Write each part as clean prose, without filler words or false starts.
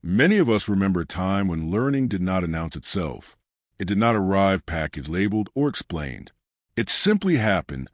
Many of us remember a time when learning did not announce itself. It did not arrive packaged, labeled, or explained. It simply happened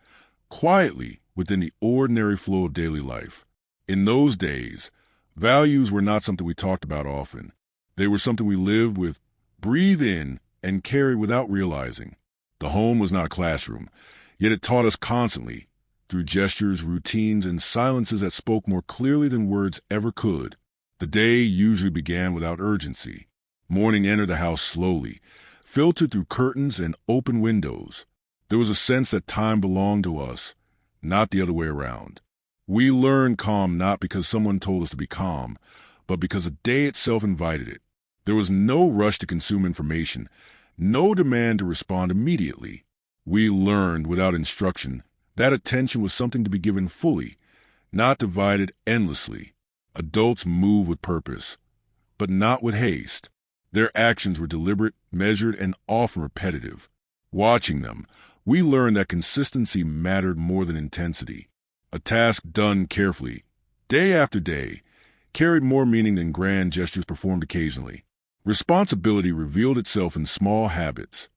quietly within the ordinary flow of daily life. In those days, values were not something we talked about often. They were something we lived with, breathed in, and carried without realizing. The home was not a classroom, yet it taught us constantly, through gestures, routines, and silences that spoke more clearly than words ever could. The day usually began without urgency. Morning entered the house slowly, filtered through curtains and open windows. There was a sense that time belonged to us, not the other way around. We learned calm not because someone told us to be calm, but because the day itself invited it. There was no rush to consume information, no demand to respond immediately. We learned without instruction that attention was something to be given fully, not divided endlessly. Adults move with purpose, but not with haste. Their actions were deliberate, measured, and often repetitive. Watching them, we learned that consistency mattered more than intensity. A task done carefully, day after day, carried more meaning than grand gestures performed occasionally. Responsibility revealed itself in small habits.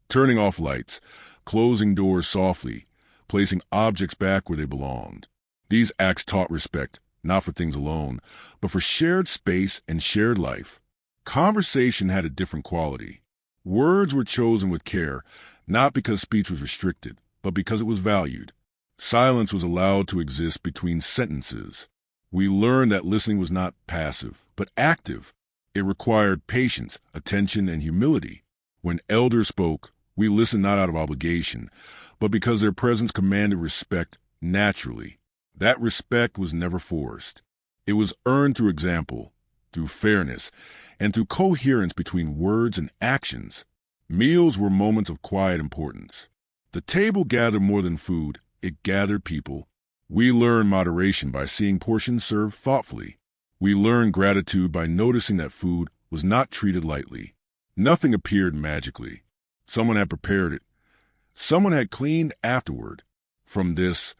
Turning off lights, closing doors softly, placing objects back where they belonged. These acts taught respect, not for things alone, but for shared space and shared life. Conversation had a different quality. Words were chosen with care, not because speech was restricted, but because it was valued. Silence was allowed to exist between sentences. We learned that listening was not passive, but active. It required patience, attention, and humility. When elders spoke, we listened not out of obligation, but because their presence commanded respect naturally. That respect was never forced. It was earned through example, through fairness, and through coherence between words and actions. Meals were moments of quiet importance. The table gathered more than food, it gathered people. We learned moderation by seeing portions served thoughtfully. We learned gratitude by noticing that food was not treated lightly. Nothing appeared magically. Someone had prepared it. Someone had cleaned afterward. From this,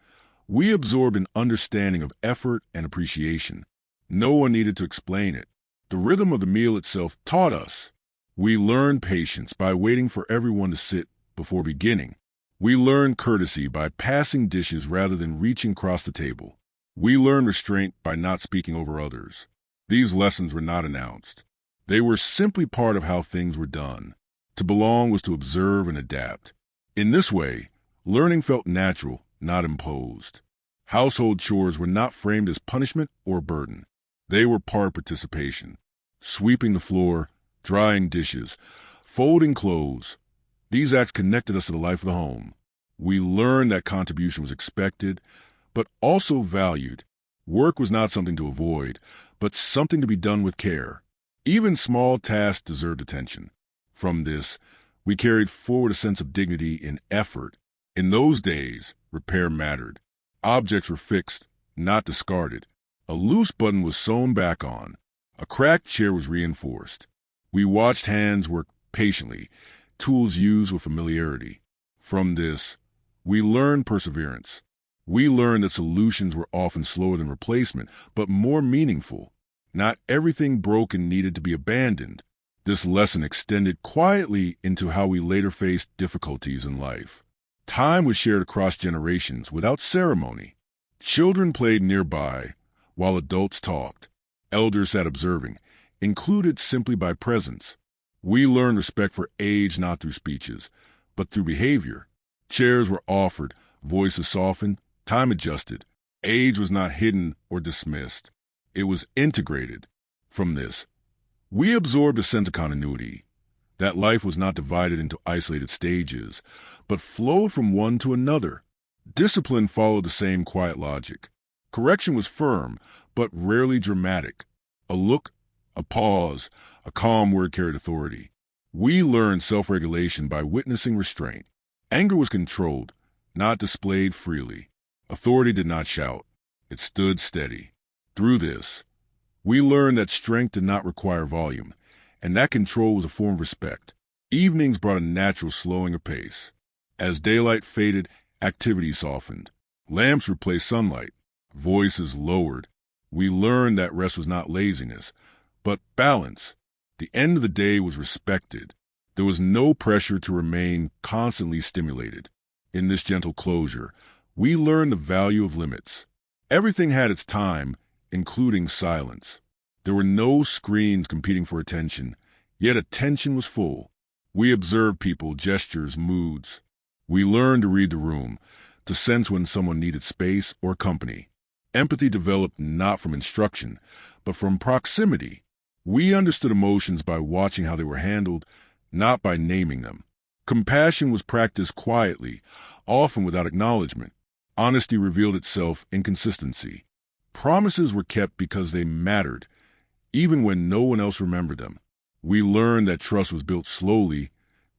we absorbed an understanding of effort and appreciation. No one needed to explain it. The rhythm of the meal itself taught us. We learned patience by waiting for everyone to sit before beginning. We learned courtesy by passing dishes rather than reaching across the table. We learned restraint by not speaking over others. These lessons were not announced. They were simply part of how things were done. To belong was to observe and adapt. In this way, learning felt natural, not imposed. Household chores were not framed as punishment or burden. They were part of participation. Sweeping the floor, drying dishes, folding clothes. These acts connected us to the life of the home. We learned that contribution was expected, but also valued. Work was not something to avoid, but something to be done with care. Even small tasks deserved attention. From this, we carried forward a sense of dignity in effort. In those days, repair mattered. Objects were fixed, not discarded. A loose button was sewn back on. A cracked chair was reinforced. We watched hands work patiently, tools used with familiarity. From this, we learned perseverance. We learned that solutions were often slower than replacement, but more meaningful. Not everything broken needed to be abandoned. This lesson extended quietly into how we later faced difficulties in life. Time was shared across generations without ceremony. Children played nearby while adults talked. Elders sat observing, included simply by presence. We learned respect for age not through speeches, but through behavior. Chairs were offered, voices softened, time adjusted. Age was not hidden or dismissed. It was integrated. From this, we absorbed a sense of continuity, that life was not divided into isolated stages, but flowed from one to another. Discipline followed the same quiet logic. Correction was firm, but rarely dramatic. A look, a pause, a calm word carried authority. We learned self-regulation by witnessing restraint. Anger was controlled, not displayed freely. Authority did not shout. It stood steady. Through this, we learned that strength did not require volume, and that control was a form of respect. Evenings brought a natural slowing of pace. As daylight faded, activity softened. Lamps replaced sunlight. Voices lowered. We learned that rest was not laziness, but balance. The end of the day was respected. There was no pressure to remain constantly stimulated. In this gentle closure, we learned the value of limits. Everything had its time, including silence. There were no screens competing for attention, yet attention was full. We observed people, gestures, moods. We learned to read the room, to sense when someone needed space or company. Empathy developed not from instruction, but from proximity. We understood emotions by watching how they were handled, not by naming them. Compassion was practiced quietly, often without acknowledgement. Honesty revealed itself in consistency. Promises were kept because they mattered, even when no one else remembered them. We learned that trust was built slowly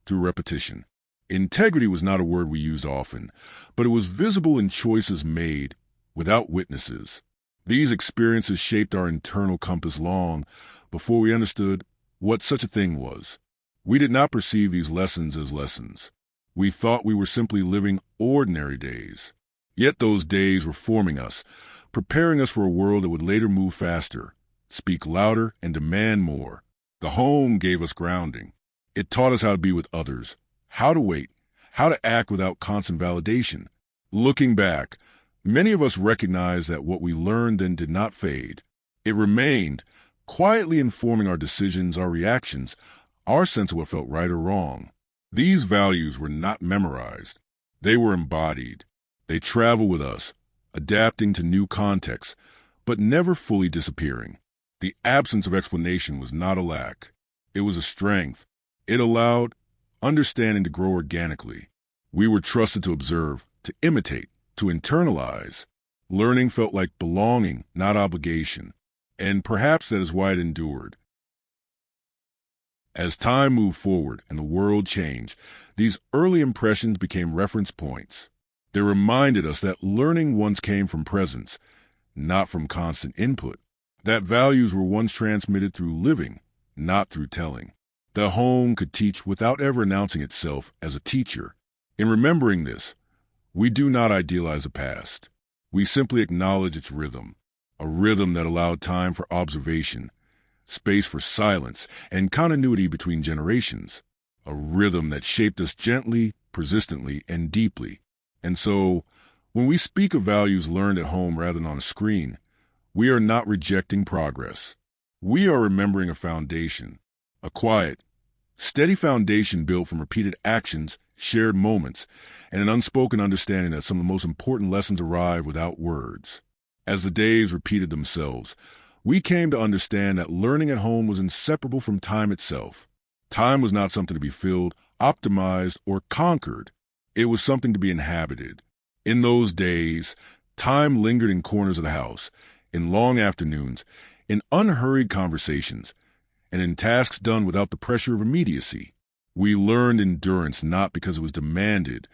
through repetition. Integrity was not a word we used often, but it was visible in choices made without witnesses. These experiences shaped our internal compass long before we understood what such a thing was. We did not perceive these lessons as lessons. We thought we were simply living ordinary days. Yet those days were forming us, preparing us for a world that would later move faster, speak louder, and demand more. The home gave us grounding. It taught us how to be with others, how to wait, how to act without constant validation. Looking back, many of us recognize that what we learned then did not fade. It remained, quietly informing our decisions, our reactions, our sense of what felt right or wrong. These values were not memorized. They were embodied. They traveled with us, adapting to new contexts, but never fully disappearing. The absence of explanation was not a lack. It was a strength. It allowed understanding to grow organically. We were trusted to observe, to imitate, to internalize. Learning felt like belonging, not obligation. And perhaps that is why it endured. As time moved forward and the world changed, these early impressions became reference points. They reminded us that learning once came from presence, not from constant input. That values were once transmitted through living, not through telling. The home could teach without ever announcing itself as a teacher. In remembering this, we do not idealize the past. We simply acknowledge its rhythm, a rhythm that allowed time for observation, space for silence, and continuity between generations, a rhythm that shaped us gently, persistently, and deeply. And so, when we speak of values learned at home rather than on a screen, we are not rejecting progress. We are remembering a foundation, a quiet, steady foundation built from repeated actions, shared moments, and an unspoken understanding that some of the most important lessons arrive without words. As the days repeated themselves, we came to understand that learning at home was inseparable from time itself. Time was not something to be filled, optimized, or conquered. It was something to be inhabited. In those days, time lingered in corners of the house, in long afternoons, in unhurried conversations, and in tasks done without the pressure of immediacy. We learned endurance not because it was demanded,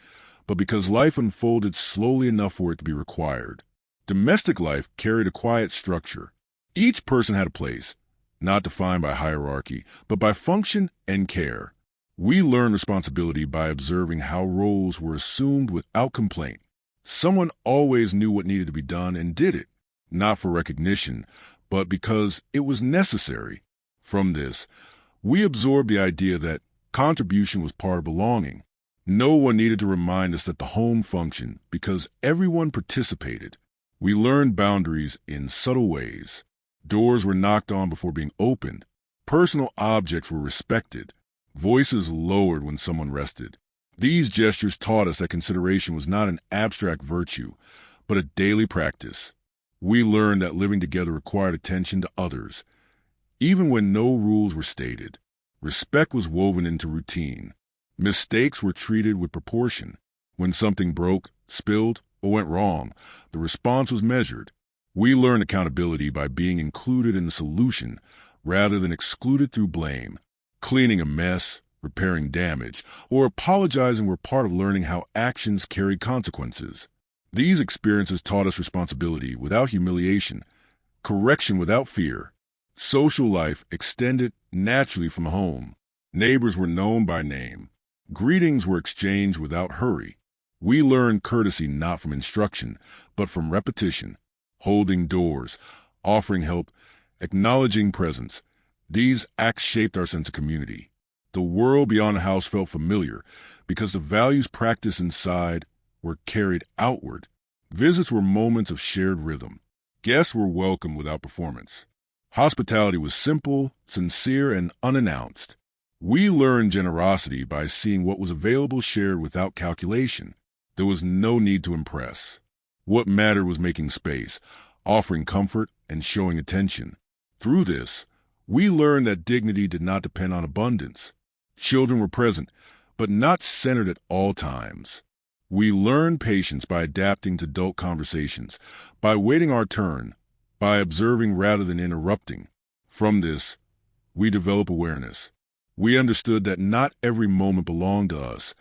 but because life unfolded slowly enough for it to be required. Domestic life carried a quiet structure. Each person had a place, not defined by hierarchy, but by function and care. We learned responsibility by observing how roles were assumed without complaint. Someone always knew what needed to be done and did it, not for recognition, but because it was necessary. From this, we absorbed the idea that contribution was part of belonging. No one needed to remind us that the home functioned because everyone participated. We learned boundaries in subtle ways. Doors were knocked on before being opened. Personal objects were respected. Voices lowered when someone rested. These gestures taught us that consideration was not an abstract virtue, but a daily practice. We learned that living together required attention to others, even when no rules were stated. Respect was woven into routine. Mistakes were treated with proportion. When something broke, spilled, or went wrong, the response was measured. We learned accountability by being included in the solution rather than excluded through blame. Cleaning a mess, repairing damage, or apologizing were part of learning how actions carried consequences. These experiences taught us responsibility without humiliation, correction without fear. Social life extended naturally from home. Neighbors were known by name. Greetings were exchanged without hurry. We learned courtesy not from instruction, but from repetition. Holding doors, offering help, acknowledging presence. These acts shaped our sense of community. The world beyond the house felt familiar because the values practiced inside were carried outward. Visits were moments of shared rhythm. Guests were welcomed without performance. Hospitality was simple, sincere, and unannounced. We learned generosity by seeing what was available shared without calculation. There was no need to impress. What mattered was making space, offering comfort, and showing attention. Through this, we learned that dignity did not depend on abundance. Children were present, but not centered at all times. We learned patience by adapting to adult conversations, by waiting our turn, by observing rather than interrupting. From this, we developed awareness. We understood that not every moment belonged to us,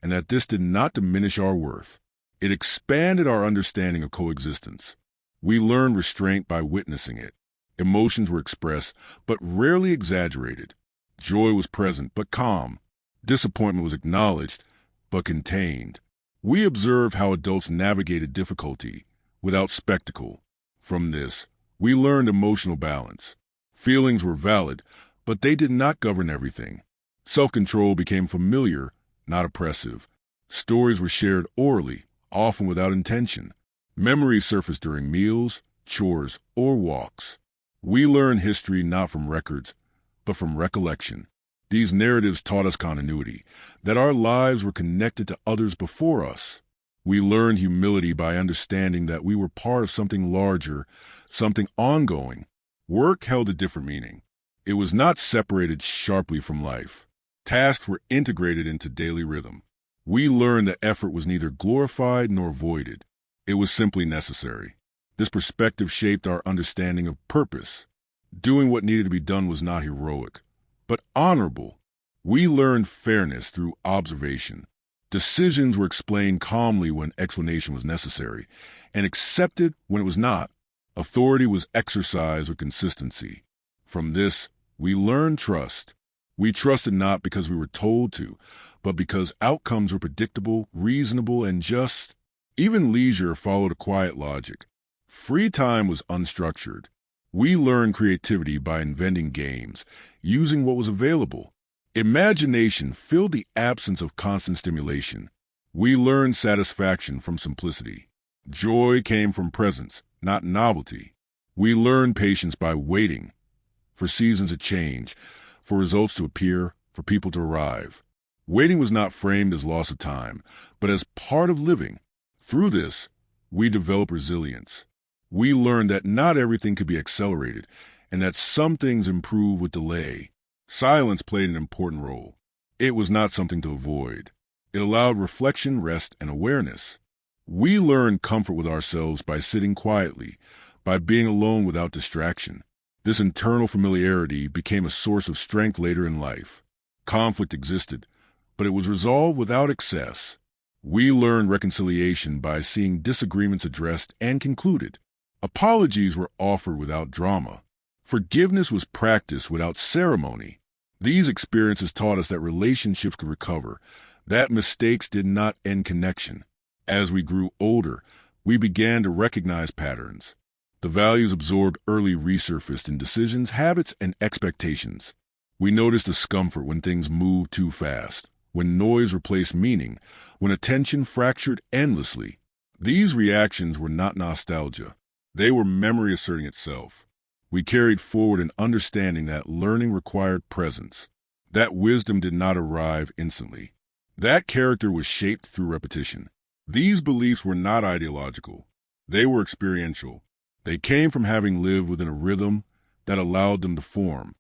and that this did not diminish our worth. It expanded our understanding of coexistence. We learned restraint by witnessing it. Emotions were expressed, but rarely exaggerated. Joy was present, but calm. Disappointment was acknowledged, but contained. We observed how adults navigated difficulty without spectacle. From this, we learned emotional balance. Feelings were valid, but they did not govern everything. Self-control became familiar, not oppressive. Stories were shared orally, often without intention. Memories surfaced during meals, chores, or walks. We learned history not from records, but from recollection. These narratives taught us continuity, that our lives were connected to others before us. We learned humility by understanding that we were part of something larger, something ongoing. Work held a different meaning. It was not separated sharply from life. Tasks were integrated into daily rhythm. We learned that effort was neither glorified nor avoided. It was simply necessary. This perspective shaped our understanding of purpose. Doing what needed to be done was not heroic, but honorable. We learned fairness through observation. Decisions were explained calmly when explanation was necessary, and accepted when it was not. Authority was exercised with consistency. From this, we learned trust. We trusted not because we were told to, but because outcomes were predictable, reasonable, and just. Even leisure followed a quiet logic. Free time was unstructured. We learned creativity by inventing games, using what was available. Imagination filled the absence of constant stimulation. We learned satisfaction from simplicity. Joy came from presence, not novelty. We learned patience by waiting, for seasons to change, for results to appear, for people to arrive. Waiting was not framed as loss of time, but as part of living. Through this, we developed resilience. We learned that not everything could be accelerated, and that some things improve with delay. Silence played an important role. It was not something to avoid. It allowed reflection, rest, and awareness. We learned comfort with ourselves by sitting quietly, by being alone without distraction. This internal familiarity became a source of strength later in life. Conflict existed, but it was resolved without excess. We learned reconciliation by seeing disagreements addressed and concluded. Apologies were offered without drama. Forgiveness was practiced without ceremony. These experiences taught us that relationships could recover, that mistakes did not end connection. As we grew older, we began to recognize patterns. The values absorbed early resurfaced in decisions, habits, and expectations. We noticed discomfort when things moved too fast, when noise replaced meaning, when attention fractured endlessly. These reactions were not nostalgia. They were memory asserting itself. We carried forward an understanding that learning required presence, that wisdom did not arrive instantly, that character was shaped through repetition. These beliefs were not ideological. They were experiential. They came from having lived within a rhythm that allowed them to form.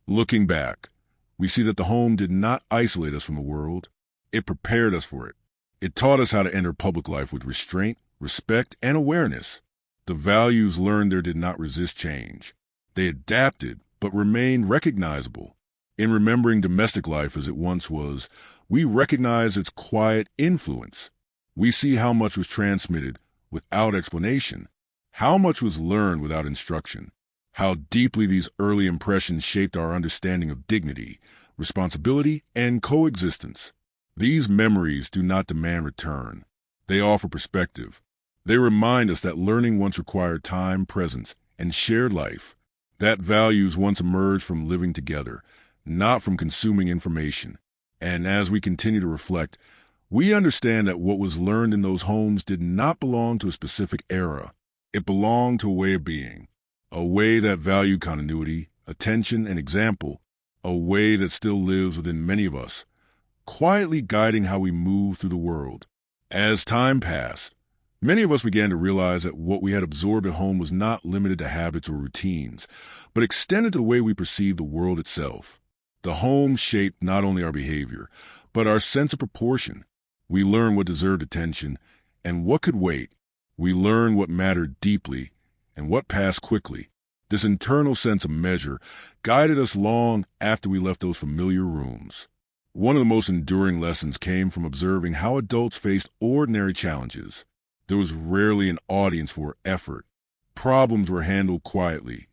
Looking back, we see that the home did not isolate us from the world. It prepared us for it. It taught us how to enter public life with restraint, respect, and awareness. The values learned there did not resist change. They adapted, but remained recognizable. In remembering domestic life as it once was, we recognize its quiet influence. We see how much was transmitted without explanation, how much was learned without instruction, how deeply these early impressions shaped our understanding of dignity, responsibility, and coexistence. These memories do not demand return. They offer perspective. They remind us that learning once required time, presence, and shared life. That values once emerged from living together, not from consuming information. And as we continue to reflect, we understand that what was learned in those homes did not belong to a specific era. It belonged to a way of being, a way that valued continuity, attention, and example, a way that still lives within many of us, quietly guiding how we move through the world. As time passed, many of us began to realize that what we had absorbed at home was not limited to habits or routines, but extended to the way we perceived the world itself. The home shaped not only our behavior, but our sense of proportion. We learned what deserved attention and what could wait. We learned what mattered deeply and what passed quickly. This internal sense of measure guided us long after we left those familiar rooms. One of the most enduring lessons came from observing how adults faced ordinary challenges. There was rarely an audience for effort. Problems were handled quietly,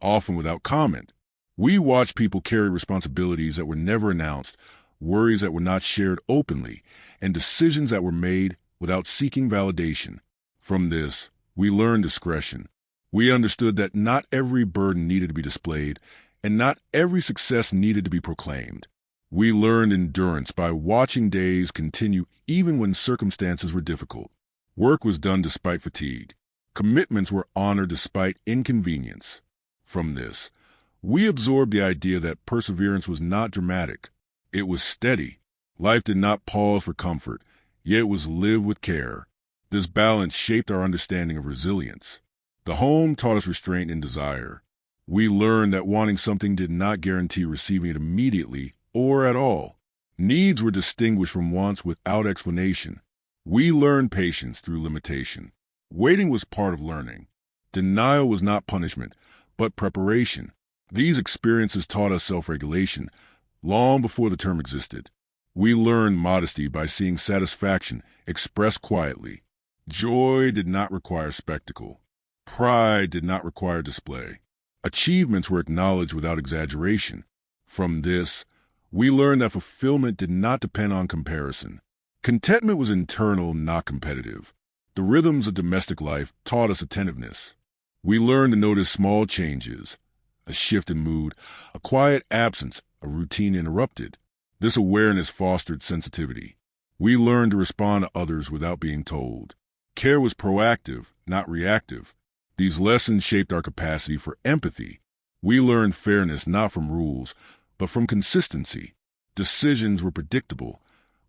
often without comment. We watched people carry responsibilities that were never announced, worries that were not shared openly, and decisions that were made without seeking validation. From this, we learned discretion. We understood that not every burden needed to be displayed, and not every success needed to be proclaimed. We learned endurance by watching days continue even when circumstances were difficult. Work was done despite fatigue. Commitments were honored despite inconvenience. From this, we absorbed the idea that perseverance was not dramatic. It was steady. Life did not pause for comfort, yet it was lived with care. This balance shaped our understanding of resilience. The home taught us restraint and desire. We learned that wanting something did not guarantee receiving it immediately or at all. Needs were distinguished from wants without explanation. We learned patience through limitation. Waiting was part of learning. Denial was not punishment, but preparation. These experiences taught us self-regulation long before the term existed. We learned modesty by seeing satisfaction expressed quietly. Joy did not require spectacle. Pride did not require display. Achievements were acknowledged without exaggeration. From this, we learned that fulfillment did not depend on comparison. Contentment was internal, not competitive. The rhythms of domestic life taught us attentiveness. We learned to notice small changes, a shift in mood, a quiet absence, a routine interrupted. This awareness fostered sensitivity. We learned to respond to others without being told. Care was proactive, not reactive. These lessons shaped our capacity for empathy. We learned fairness not from rules, but from consistency. Decisions were predictable,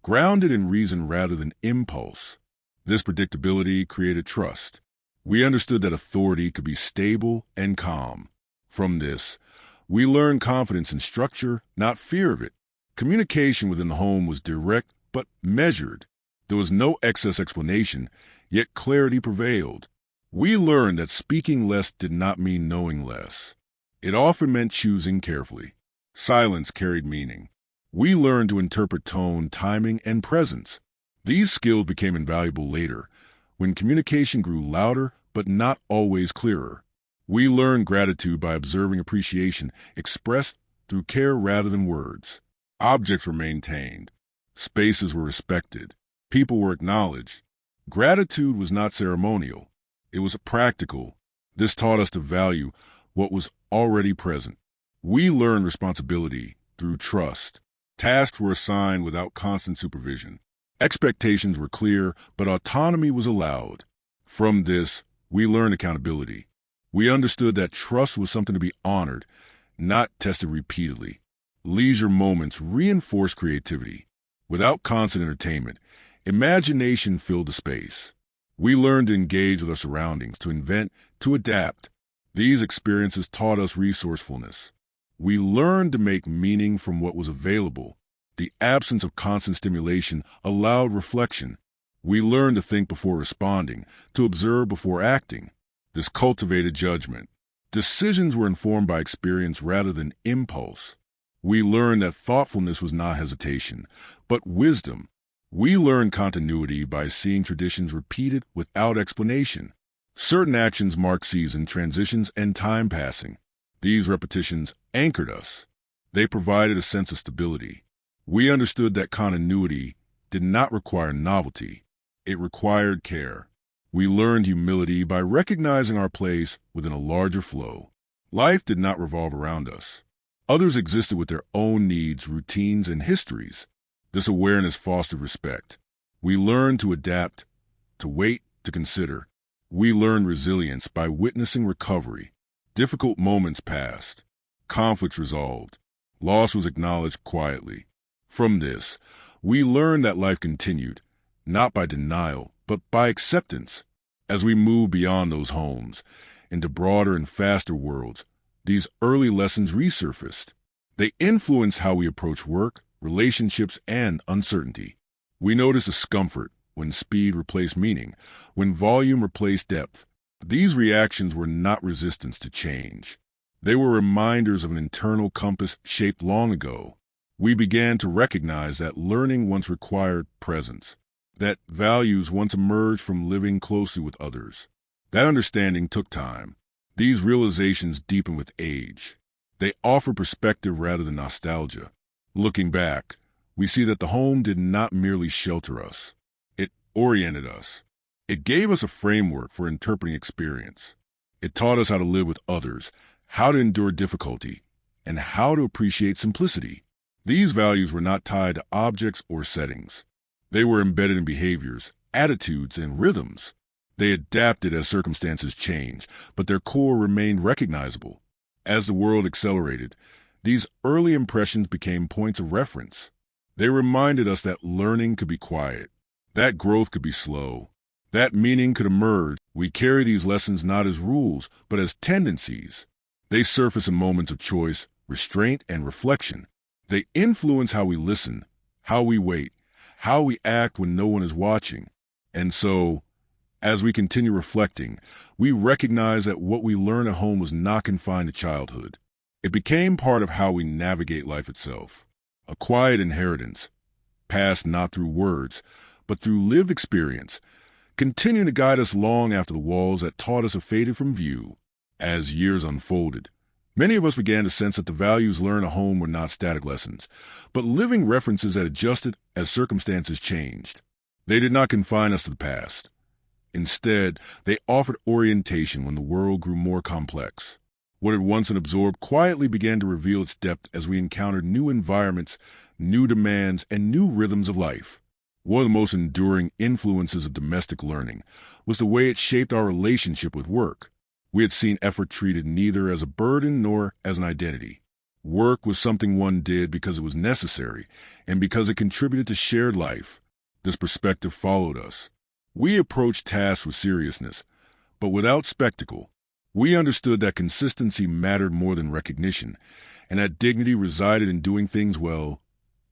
grounded in reason rather than impulse. This predictability created trust. We understood that authority could be stable and calm. From this, we learned confidence in structure, not fear of it. Communication within the home was direct but measured. There was no excess explanation, yet clarity prevailed. We learned that speaking less did not mean knowing less. It often meant choosing carefully. Silence carried meaning. We learned to interpret tone, timing, and presence. These skills became invaluable later, when communication grew louder but not always clearer. We learned gratitude by observing appreciation expressed through care rather than words. Objects were maintained. Spaces were respected. People were acknowledged. Gratitude was not ceremonial. It was practical. This taught us to value what was already present. We learned responsibility through trust. Tasks were assigned without constant supervision. Expectations were clear, but autonomy was allowed. From this, we learned accountability. We understood that trust was something to be honored, not tested repeatedly. Leisure moments reinforced creativity. Without constant entertainment, imagination filled the space. We learned to engage with our surroundings, to invent, to adapt. These experiences taught us resourcefulness. We learned to make meaning from what was available. The absence of constant stimulation allowed reflection. We learned to think before responding, to observe before acting. This cultivated judgment. Decisions were informed by experience rather than impulse. We learned that thoughtfulness was not hesitation, but wisdom. We learned continuity by seeing traditions repeated without explanation. Certain actions marked season transitions and time passing. These repetitions anchored us. They provided a sense of stability. We understood that continuity did not require novelty. It required care. We learned humility by recognizing our place within a larger flow. Life did not revolve around us. Others existed with their own needs, routines, and histories. This awareness fostered respect. We learned to adapt, to wait, to consider. We learned resilience by witnessing recovery. Difficult moments passed. Conflicts resolved. Loss was acknowledged quietly. From this, we learned that life continued, not by denial, but by acceptance. As we move beyond those homes, into broader and faster worlds, these early lessons resurfaced. They influence how we approach work, relationships, and uncertainty. We notice discomfort when speed replaced meaning, when volume replaced depth. These reactions were not resistance to change. They were reminders of an internal compass shaped long ago. We began to recognize that learning once required presence, that values once emerged from living closely with others. That understanding took time. These realizations deepen with age. They offer perspective rather than nostalgia. Looking back, we see that the home did not merely shelter us. It oriented us. It gave us a framework for interpreting experience. It taught us how to live with others, how to endure difficulty, and how to appreciate simplicity. These values were not tied to objects or settings. They were embedded in behaviors, attitudes, and rhythms. They adapted as circumstances changed, but their core remained recognizable. As the world accelerated, these early impressions became points of reference. They reminded us that learning could be quiet, that growth could be slow, that meaning could emerge. We carry these lessons not as rules, but as tendencies. They surface in moments of choice, restraint, and reflection. They influence how we listen, how we wait, how we act when no one is watching. And so, as we continue reflecting, we recognize that what we learned at home was not confined to childhood. It became part of how we navigate life itself. A quiet inheritance, passed not through words, but through lived experience, continuing to guide us long after the walls that taught us have faded from view. As years unfolded, many of us began to sense that the values learned at home were not static lessons, but living references that adjusted as circumstances changed. They did not confine us to the past. Instead, they offered orientation when the world grew more complex. What had once been absorbed quietly began to reveal its depth as we encountered new environments, new demands, and new rhythms of life. One of the most enduring influences of domestic learning was the way it shaped our relationship with work. We had seen effort treated neither as a burden nor as an identity. Work was something one did because it was necessary and because it contributed to shared life. This perspective followed us. We approached tasks with seriousness, but without spectacle. We understood that consistency mattered more than recognition, and that dignity resided in doing things well,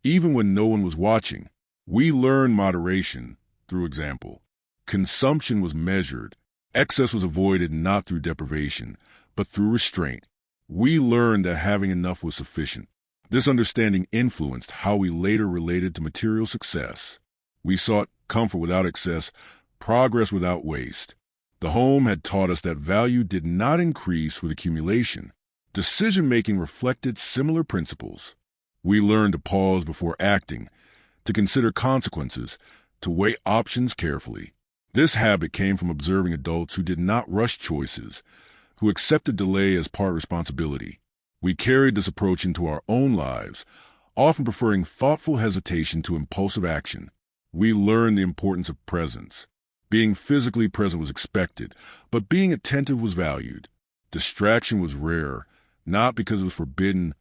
even when no one was watching. We learned moderation through example. Consumption was measured. Excess was avoided not through deprivation, but through restraint. We learned that having enough was sufficient. This understanding influenced how we later related to material success. We sought comfort without excess, progress without waste. The home had taught us that value did not increase with accumulation. Decision-making reflected similar principles. We learned to pause before acting, to consider consequences, to weigh options carefully. This habit came from observing adults who did not rush choices, who accepted delay as part of responsibility. We carried this approach into our own lives, often preferring thoughtful hesitation to impulsive action. We learned the importance of presence. Being physically present was expected, but being attentive was valued. Distraction was rare, not because it was forbidden,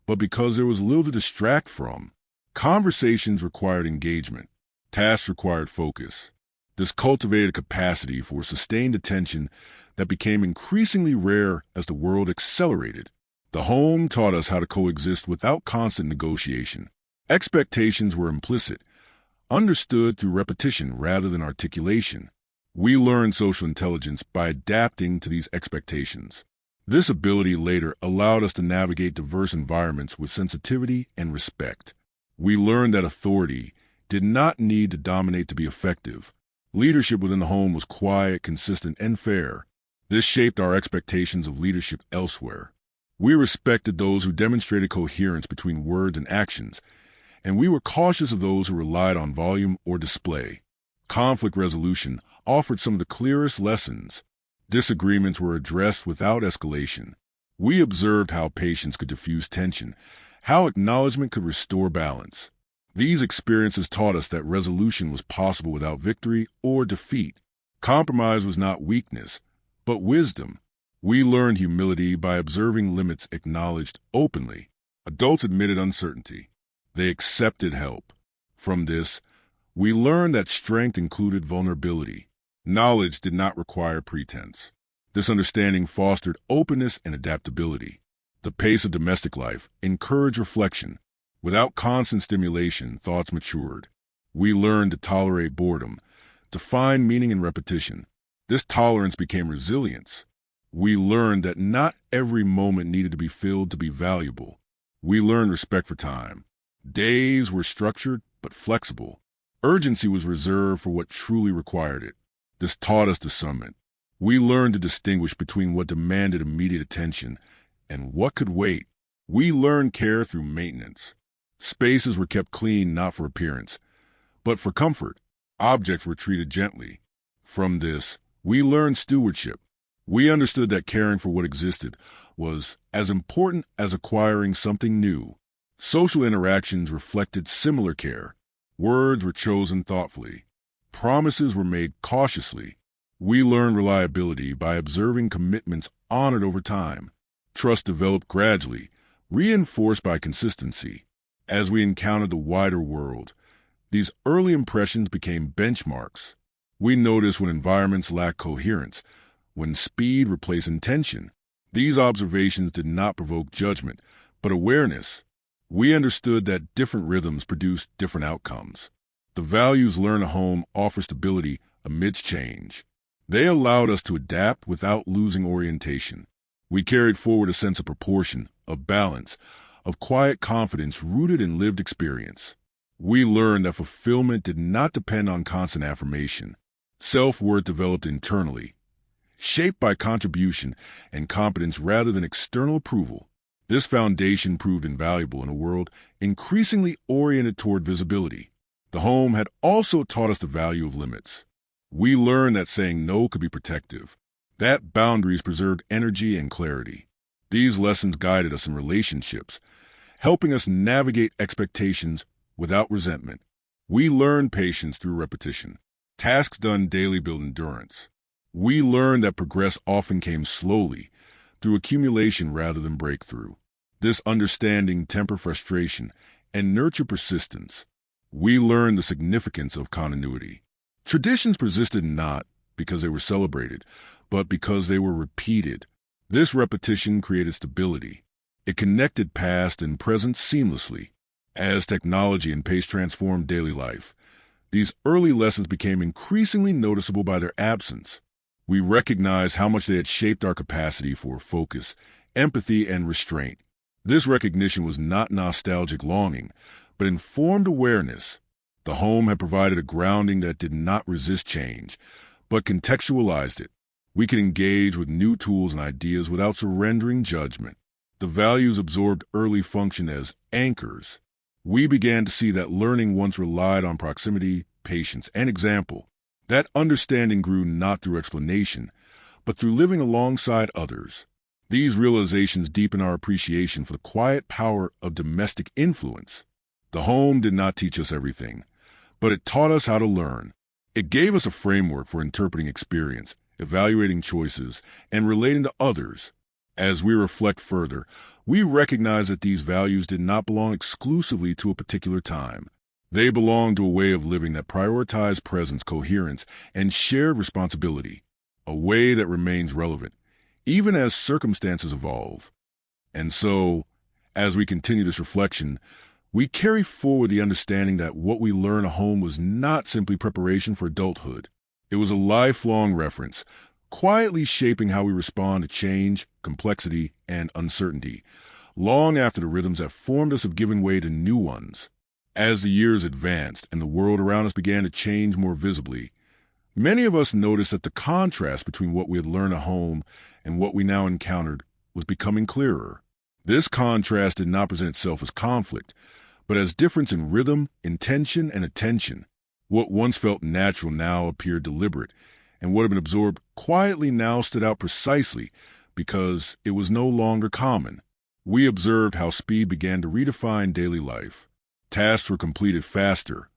but because there was little to distract from. Conversations required engagement. Tasks required focus. This cultivated a capacity for sustained attention that became increasingly rare as the world accelerated. The home taught us how to coexist without constant negotiation. Expectations were implicit, understood through repetition rather than articulation. We learned social intelligence by adapting to these expectations. This ability later allowed us to navigate diverse environments with sensitivity and respect. We learned that authority did not need to dominate to be effective. Leadership within the home was quiet, consistent, and fair. This shaped our expectations of leadership elsewhere. We respected those who demonstrated coherence between words and actions, and we were cautious of those who relied on volume or display. Conflict resolution offered some of the clearest lessons. Disagreements were addressed without escalation. We observed how patience could diffuse tension, how acknowledgement could restore balance. These experiences taught us that resolution was possible without victory or defeat. Compromise was not weakness, but wisdom. We learned humility by observing limits acknowledged openly. Adults admitted uncertainty. They accepted help. From this, we learned that strength included vulnerability. Knowledge did not require pretense. This understanding fostered openness and adaptability. The pace of domestic life encouraged reflection. Without constant stimulation, thoughts matured. We learned to tolerate boredom, to find meaning in repetition. This tolerance became resilience. We learned that not every moment needed to be filled to be valuable. We learned respect for time. Days were structured but flexible. Urgency was reserved for what truly required it. This taught us discernment. We learned to distinguish between what demanded immediate attention and what could wait. We learned care through maintenance. Spaces were kept clean not for appearance, but for comfort. Objects were treated gently. From this, we learned stewardship. We understood that caring for what existed was as important as acquiring something new. Social interactions reflected similar care. Words were chosen thoughtfully. Promises were made cautiously. We learned reliability by observing commitments honored over time. Trust developed gradually, reinforced by consistency. As we encountered the wider world, these early impressions became benchmarks. We noticed when environments lacked coherence, when speed replaced intention. These observations did not provoke judgment, but awareness. We understood that different rhythms produce different outcomes. The values learned at home offer stability amidst change. They allowed us to adapt without losing orientation. We carried forward a sense of proportion, of balance, of quiet confidence rooted in lived experience. We learned that fulfillment did not depend on constant affirmation. Self-worth developed internally, shaped by contribution and competence rather than external approval. This foundation proved invaluable in a world increasingly oriented toward visibility. The home had also taught us the value of limits. We learned that saying no could be protective, that boundaries preserved energy and clarity. These lessons guided us in relationships, helping us navigate expectations without resentment. We learned patience through repetition. Tasks done daily build endurance. We learned that progress often came slowly, through accumulation rather than breakthrough. This understanding tempered frustration and nurtured persistence. We learned the significance of continuity. Traditions persisted not because they were celebrated, but because they were repeated. This repetition created stability. It connected past and present seamlessly. As technology and pace transformed daily life, these early lessons became increasingly noticeable by their absence. We recognized how much they had shaped our capacity for focus, empathy, and restraint. This recognition was not nostalgic longing, but informed awareness. The home had provided a grounding that did not resist change, but contextualized it. We could engage with new tools and ideas without surrendering judgment. The values absorbed early functioned as anchors. We began to see that learning once relied on proximity, patience, and example. That understanding grew not through explanation, but through living alongside others. These realizations deepen our appreciation for the quiet power of domestic influence. The home did not teach us everything, but it taught us how to learn. It gave us a framework for interpreting experience, evaluating choices, and relating to others. As we reflect further, we recognize that these values did not belong exclusively to a particular time. They belong to a way of living that prioritized presence, coherence, and shared responsibility, a way that remains relevant, even as circumstances evolve. And so, as we continue this reflection, we carry forward the understanding that what we learn at home was not simply preparation for adulthood. It was a lifelong reference, quietly shaping how we respond to change, complexity, and uncertainty, long after the rhythms that formed us have given way to new ones. As the years advanced and the world around us began to change more visibly, many of us noticed that the contrast between what we had learned at home and what we now encountered was becoming clearer. This contrast did not present itself as conflict, but as difference in rhythm, intention, and attention. What once felt natural now appeared deliberate, and what had been absorbed quietly now stood out precisely, because it was no longer common. We observed how speed began to redefine daily life. Tasks were completed faster,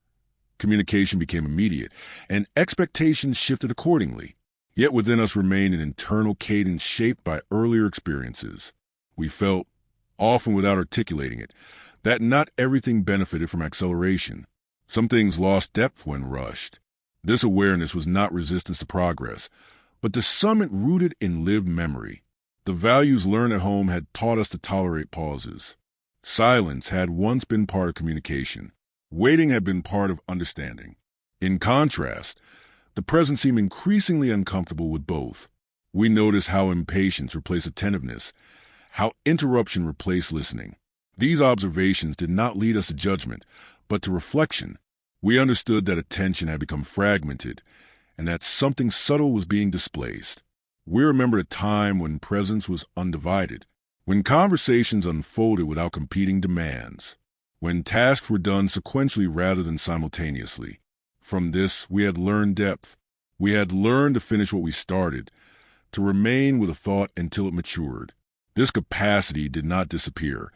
communication became immediate, and expectations shifted accordingly. Yet within us remained an internal cadence shaped by earlier experiences. We felt, often without articulating it, that not everything benefited from acceleration. Some things lost depth when rushed. This awareness was not resistance to progress, but the summit rooted in lived memory. The values learned at home had taught us to tolerate pauses. Silence had once been part of communication. Waiting had been part of understanding. In contrast, the present seemed increasingly uncomfortable with both. We noticed how impatience replaced attentiveness, how interruption replaced listening. These observations did not lead us to judgment, but to reflection. We understood that attention had become fragmented, and that something subtle was being displaced. We remembered a time when presence was undivided, when conversations unfolded without competing demands, when tasks were done sequentially rather than simultaneously. From this, we had learned depth. We had learned to finish what we started, to remain with a thought until it matured. This capacity did not disappear,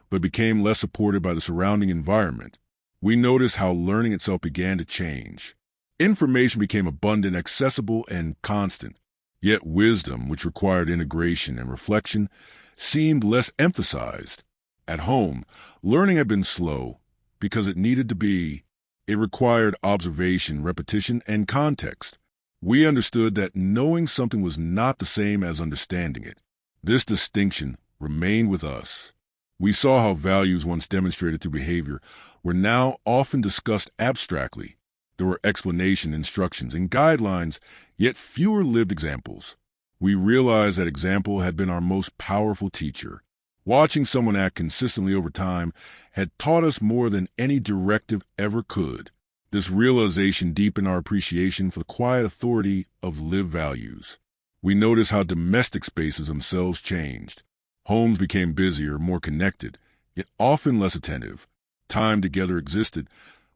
but became less supported by the surrounding environment. We noticed how learning itself began to change. Information became abundant, accessible, and constant. Yet wisdom, which required integration and reflection, seemed less emphasized. At home, learning had been slow because it needed to be. It required observation, repetition, and context. We understood that knowing something was not the same as understanding it. This distinction remained with us. We saw how values once demonstrated through behavior were now often discussed abstractly. There were explanation, instructions, and guidelines, yet fewer lived examples. We realized that example had been our most powerful teacher. Watching someone act consistently over time had taught us more than any directive ever could. This realization deepened our appreciation for the quiet authority of lived values. We noticed how domestic spaces themselves changed. Homes became busier, more connected, yet often less attentive. Time together existed,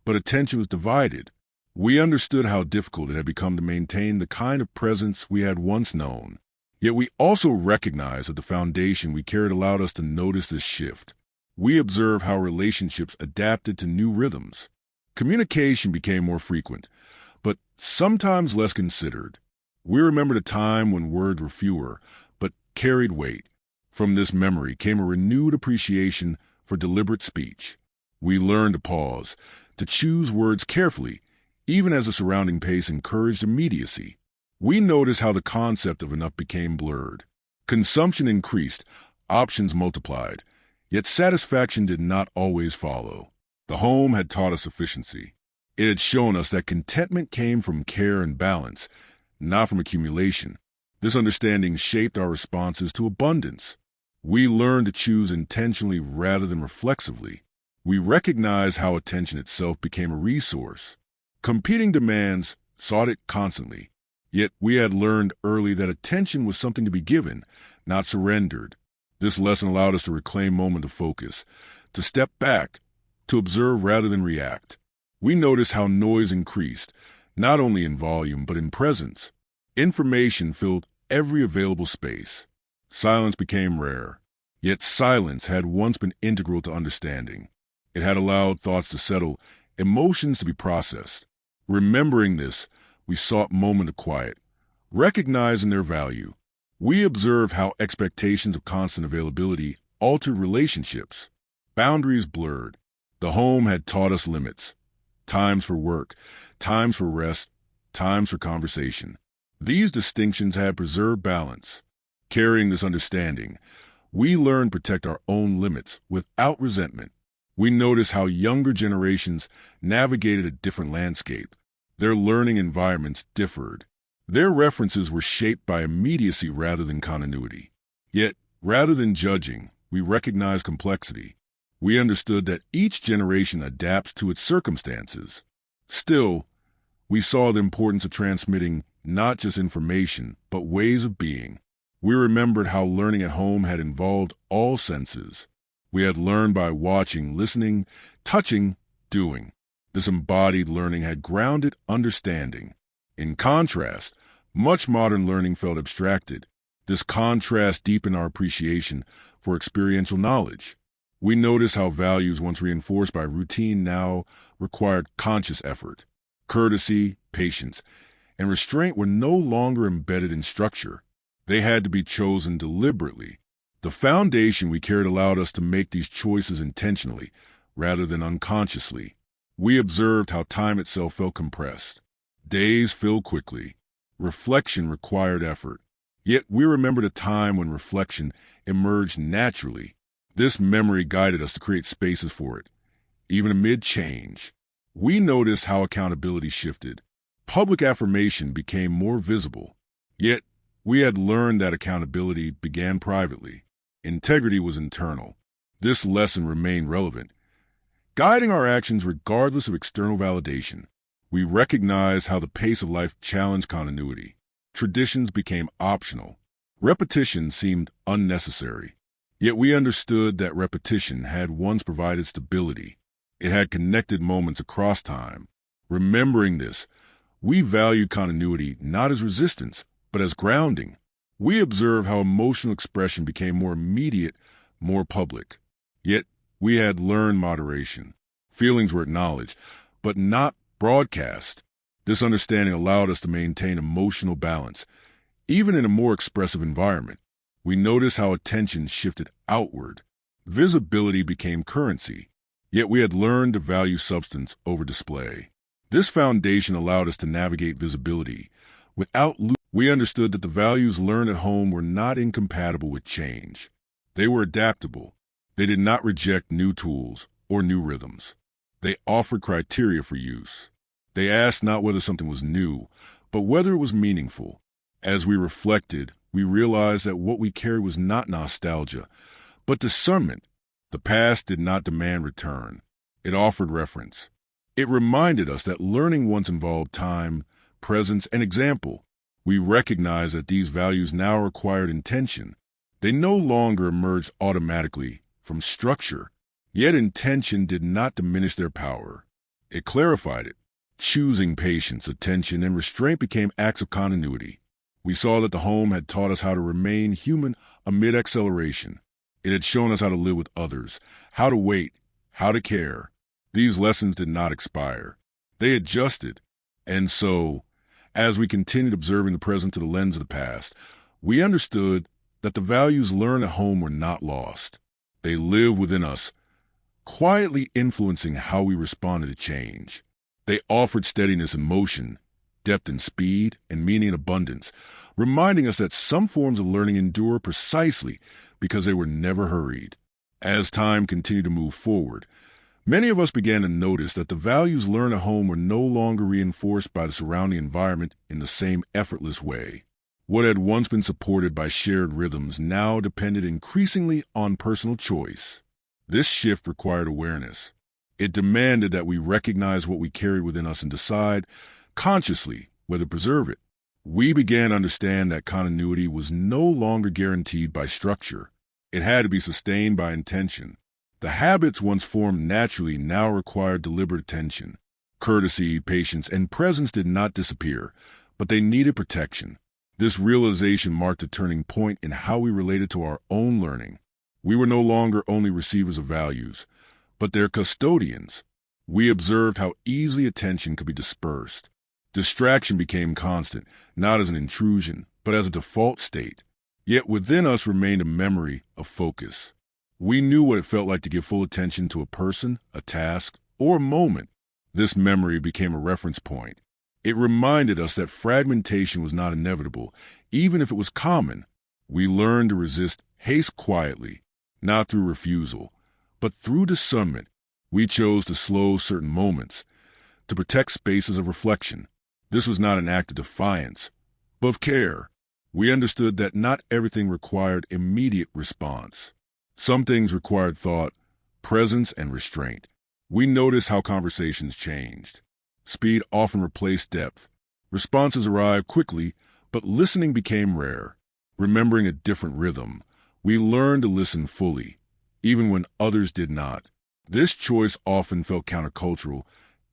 but attention was divided. We understood how difficult it had become to maintain the kind of presence we had once known. Yet we also recognized that the foundation we carried allowed us to notice this shift. We observed how relationships adapted to new rhythms. Communication became more frequent, but sometimes less considered. We remembered a time when words were fewer, but carried weight. From this memory came a renewed appreciation for deliberate speech. We learned to pause, to choose words carefully, even as the surrounding pace encouraged immediacy. We noticed how the concept of enough became blurred. Consumption increased, options multiplied, yet satisfaction did not always follow. The home had taught us efficiency. It had shown us that contentment came from care and balance, not from accumulation. This understanding shaped our responses to abundance. We learned to choose intentionally rather than reflexively. We recognized how attention itself became a resource. Competing demands sought it constantly, yet we had learned early that attention was something to be given, not surrendered. This lesson allowed us to reclaim moment of focus, to step back, to observe rather than react. We noticed how noise increased, not only in volume but in presence. Information filled every available space. Silence became rare, yet silence had once been integral to understanding. It had allowed thoughts to settle, emotions to be processed. Remembering this, we sought moment of quiet, recognizing their value. We observed how expectations of constant availability altered relationships. Boundaries blurred. The home had taught us limits. Times for work, times for rest, times for conversation. These distinctions had preserved balance. Carrying this understanding, we learned to protect our own limits without resentment. We noticed how younger generations navigated a different landscape. Their learning environments differed. Their references were shaped by immediacy rather than continuity. Yet, rather than judging, we recognized complexity. We understood that each generation adapts to its circumstances. Still, we saw the importance of transmitting not just information, but ways of being. We remembered how learning at home had involved all senses. We had learned by watching, listening, touching, doing. This embodied learning had grounded understanding. In contrast, much modern learning felt abstracted. This contrast deepened our appreciation for experiential knowledge. We noticed how values once reinforced by routine now required conscious effort. Courtesy, patience, and restraint were no longer embedded in structure. They had to be chosen deliberately. The foundation we carried allowed us to make these choices intentionally, rather than unconsciously. We observed how time itself felt compressed. Days filled quickly. Reflection required effort. Yet we remembered a time when reflection emerged naturally. This memory guided us to create spaces for it, even amid change. We noticed how accountability shifted. Public affirmation became more visible. Yet we had learned that accountability began privately. Integrity was internal. This lesson remained relevant, guiding our actions regardless of external validation. We recognized how the pace of life challenged continuity. Traditions became optional. Repetition seemed unnecessary. Yet we understood that repetition had once provided stability. It had connected moments across time. Remembering this, we valued continuity not as resistance, but as grounding. We observed how emotional expression became more immediate, more public. Yet we had learned moderation. Feelings were acknowledged, but not broadcast. This understanding allowed us to maintain emotional balance, even in a more expressive environment. We noticed how attention shifted outward. Visibility became currency, yet we had learned to value substance over display. This foundation allowed us to navigate visibility without losing. We understood that the values learned at home were not incompatible with change. They were adaptable. They did not reject new tools or new rhythms. They offered criteria for use. They asked not whether something was new, but whether it was meaningful. As we reflected, we realized that what we carried was not nostalgia, but discernment. The past did not demand return. It offered reference. It reminded us that learning once involved time, presence, and example. We recognized that these values now required intention. They no longer emerged automatically from structure, yet intention did not diminish their power. It clarified it. Choosing patience, attention, and restraint became acts of continuity. We saw that the home had taught us how to remain human amid acceleration. It had shown us how to live with others, how to wait, how to care. These lessons did not expire. They adjusted. And so, as we continued observing the present through the lens of the past, we understood that the values learned at home were not lost. They lived within us, quietly influencing how we responded to change. They offered steadiness in motion, depth in speed, and meaning in abundance, reminding us that some forms of learning endure precisely because they were never hurried. As time continued to move forward, many of us began to notice that the values learned at home were no longer reinforced by the surrounding environment in the same effortless way. What had once been supported by shared rhythms now depended increasingly on personal choice. This shift required awareness. It demanded that we recognize what we carried within us and decide, consciously, whether to preserve it. We began to understand that continuity was no longer guaranteed by structure. It had to be sustained by intention. The habits once formed naturally now required deliberate attention. Courtesy, patience, and presence did not disappear, but they needed protection. This realization marked a turning point in how we related to our own learning. We were no longer only receivers of values, but their custodians. We observed how easily attention could be dispersed. Distraction became constant, not as an intrusion, but as a default state. Yet within us remained a memory of focus. We knew what it felt like to give full attention to a person, a task, or a moment. This memory became a reference point. It reminded us that fragmentation was not inevitable, even if it was common. We learned to resist haste quietly, not through refusal, but through discernment. We chose to slow certain moments, to protect spaces of reflection. This was not an act of defiance, but of care. We understood that not everything required immediate response. Some things required thought, presence, and restraint. We noticed how conversations changed. Speed often replaced depth. Responses arrived quickly, but listening became rare. Remembering a different rhythm, we learned to listen fully, even when others did not. This choice often felt countercultural,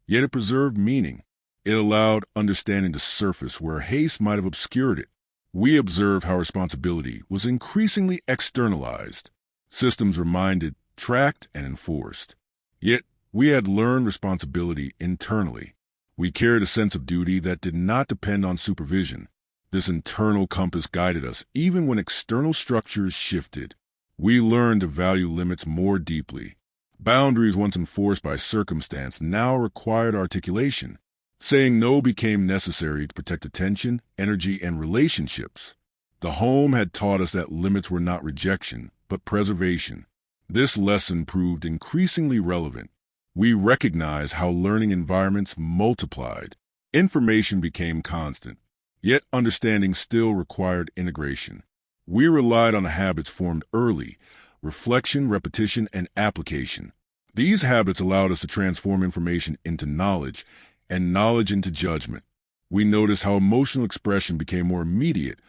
yet it preserved meaning. It allowed understanding to surface where haste might have obscured it. We observed how responsibility was increasingly externalized. Systems reminded, tracked, and enforced. Yet, we had learned responsibility internally. We carried a sense of duty that did not depend on supervision. This internal compass guided us even when external structures shifted. We learned to value limits more deeply. Boundaries once enforced by circumstance now required articulation. Saying no became necessary to protect attention, energy, and relationships. The home had taught us that limits were not rejection, but preservation. This lesson proved increasingly relevant. We recognized how learning environments multiplied. Information became constant, yet understanding still required integration. We relied on the habits formed early: reflection, repetition, and application. These habits allowed us to transform information into knowledge and knowledge into judgment. We noticed how emotional expression became more immediate,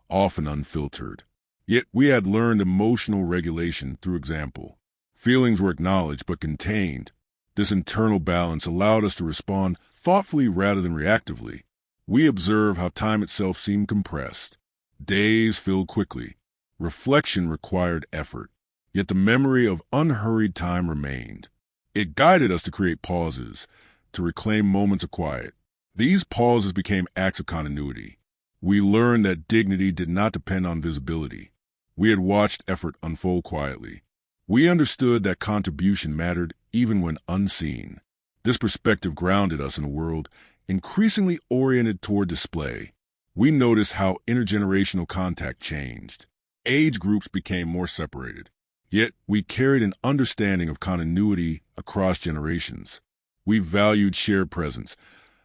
often unfiltered. Yet we had learned emotional regulation through example. Feelings were acknowledged but contained. This internal balance allowed us to respond thoughtfully rather than reactively. We observed how time itself seemed compressed. Days filled quickly. Reflection required effort. Yet the memory of unhurried time remained. It guided us to create pauses, to reclaim moments of quiet. These pauses became acts of continuity. We learned that dignity did not depend on visibility. We had watched effort unfold quietly. We understood that contribution mattered even when unseen. This perspective grounded us in a world increasingly oriented toward display. We noticed how intergenerational contact changed. Age groups became more separated. Yet we carried an understanding of continuity across generations. We valued shared presence,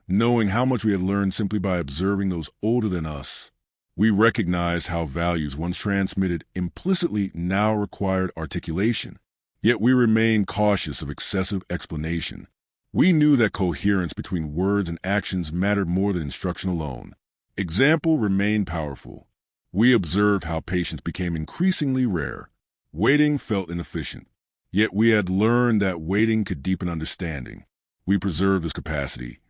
knowing how much we had learned simply by observing those older than us. We recognized how values once transmitted implicitly now required articulation. Yet we remained cautious of excessive explanation. We knew that coherence between words and actions mattered more than instruction alone. Example remained powerful. We observed how patience became increasingly rare. Waiting felt inefficient. Yet we had learned that waiting could deepen understanding. We preserved this capacity.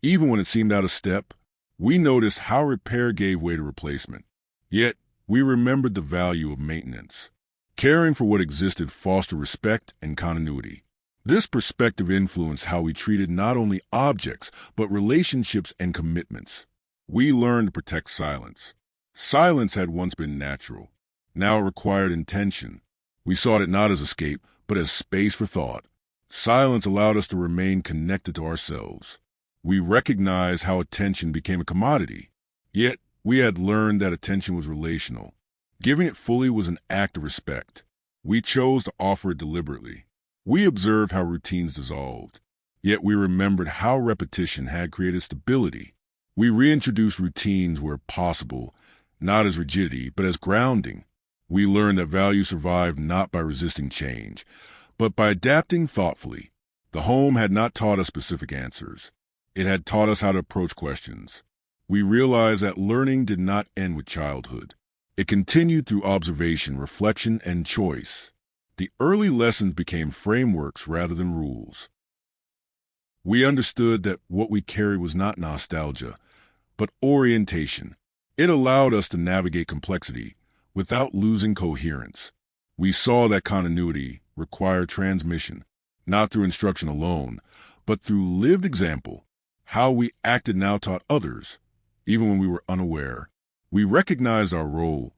Even when it seemed out of step, we noticed how repair gave way to replacement. Yet we remembered the value of maintenance. Caring for what existed fostered respect and continuity. This perspective influenced how we treated not only objects, but relationships and commitments. We learned to protect silence. Silence had once been natural. Now it required intention. We sought it not as escape, but as space for thought. Silence allowed us to remain connected to ourselves. We recognized how attention became a commodity. Yet we had learned that attention was relational. Giving it fully was an act of respect. We chose to offer it deliberately. We observed how routines dissolved. Yet we remembered how repetition had created stability. We reintroduced routines where possible, not as rigidity, but as grounding. We learned that value survived not by resisting change, but by adapting thoughtfully. The home had not taught us specific answers. It had taught us how to approach questions. We realized that learning did not end with childhood. It continued through observation, reflection, and choice. The early lessons became frameworks rather than rules. We understood that what we carried was not nostalgia, but orientation. It allowed us to navigate complexity without losing coherence. We saw that continuity required transmission, not through instruction alone, but through lived example. How we acted now taught others, even when we were unaware. We recognized our role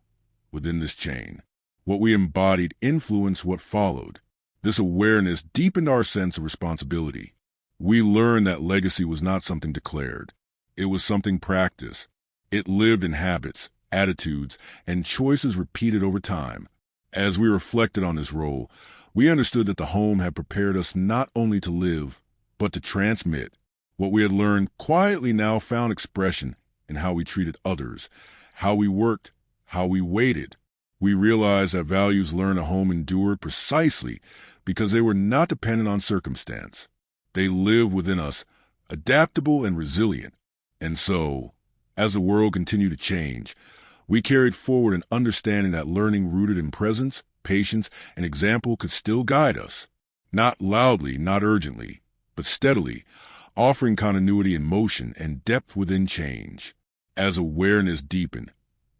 within this chain. What we embodied influenced what followed. This awareness deepened our sense of responsibility. We learned that legacy was not something declared. It was something practiced. It lived in habits, attitudes, and choices repeated over time. As we reflected on this role, we understood that the home had prepared us not only to live, but to transmit. What we had learned quietly now found expression in how we treated others, how we worked, how we waited. We realized that values learned at home endured precisely because they were not dependent on circumstance. They lived within us, adaptable and resilient. And so, as the world continued to change, we carried forward an understanding that learning rooted in presence, patience, and example could still guide us. Not loudly, not urgently, but steadily, offering continuity in motion and depth within change. As awareness deepened,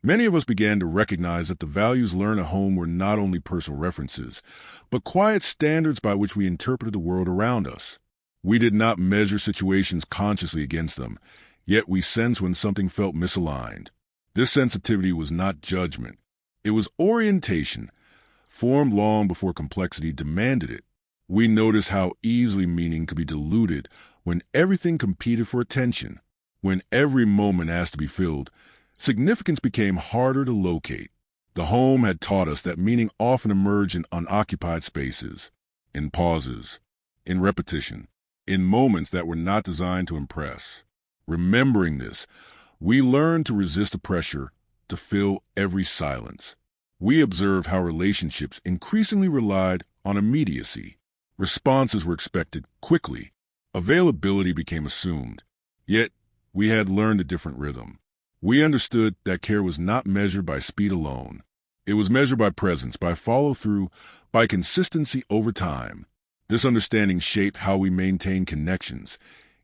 Many of us began to recognize that the values learned at home were not only personal references, but quiet standards by which we interpreted the world around us. We did not measure situations consciously against them, yet we sensed when something felt misaligned. This sensitivity was not judgment. It was orientation, formed long before complexity demanded it. We noticed how easily meaning could be diluted when everything competed for attention. When every moment asked to be filled, significance became harder to locate. The home had taught us that meaning often emerged in unoccupied spaces, in pauses, in repetition, in moments that were not designed to impress. Remembering this, we learned to resist the pressure to fill every silence. We observed how relationships increasingly relied on immediacy. Responses were expected quickly. Availability became assumed. Yet, we had learned a different rhythm. We understood that care was not measured by speed alone. It was measured by presence, by follow-through, by consistency over time. This understanding shaped how we maintained connections,